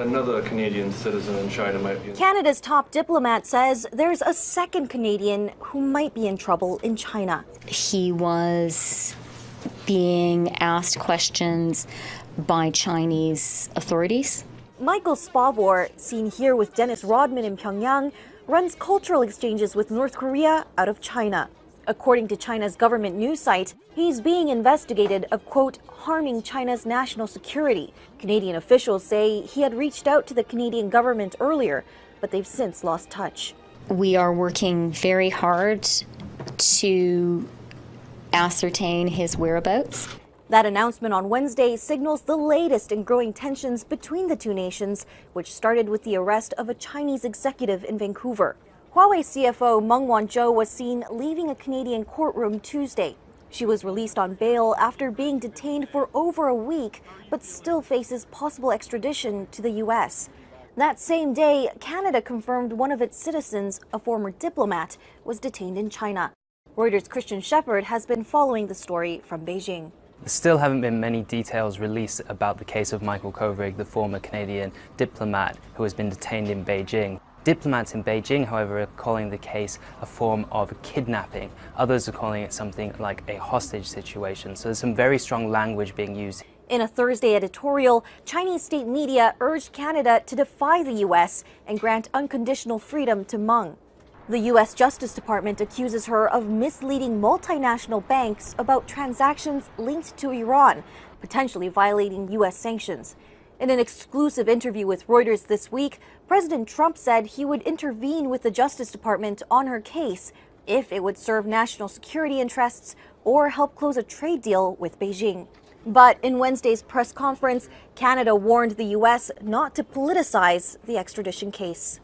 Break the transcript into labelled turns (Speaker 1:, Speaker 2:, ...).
Speaker 1: Another Canadian citizen in China might be.
Speaker 2: Canada's top diplomat says there's a second Canadian who might be in trouble in China.
Speaker 3: He was being asked questions by Chinese authorities.
Speaker 2: Michael Spavor, seen here with Dennis Rodman in Pyongyang, runs cultural exchanges with North Korea out of China. According to China's government news site, he's being investigated of, quote, harming China's national security. Canadian officials say he had reached out to the Canadian government earlier, but they've since lost touch.
Speaker 3: We are working very hard to ascertain his whereabouts.
Speaker 2: That announcement on Wednesday signals the latest in growing tensions between the two nations, which started with the arrest of a Chinese executive in Vancouver. Huawei CFO Meng Wanzhou was seen leaving a Canadian courtroom Tuesday. She was released on bail after being detained for over a week, but still faces possible extradition to the U.S. That same day, Canada confirmed one of its citizens, a former diplomat, was detained in China. Reuters' Christian Shepherd has been following the story from Beijing.
Speaker 4: There still haven't been many details released about the case of Michael Kovrig, the former Canadian diplomat who has been detained in Beijing. Diplomats in Beijing, however, are calling the case a form of kidnapping. Others are calling it something like a hostage situation. So there's some very strong language being used.
Speaker 2: In a Thursday editorial, Chinese state media urged Canada to defy the U.S. and grant unconditional freedom to Meng. The U.S. Justice Department accuses her of misleading multinational banks about transactions linked to Iran, potentially violating U.S. sanctions. In an exclusive interview with Reuters this week, President Trump said he would intervene with the Justice Department on her case if it would serve national security interests or help close a trade deal with Beijing. But in Wednesday's press conference, Canada warned the U.S. not to politicize the extradition case.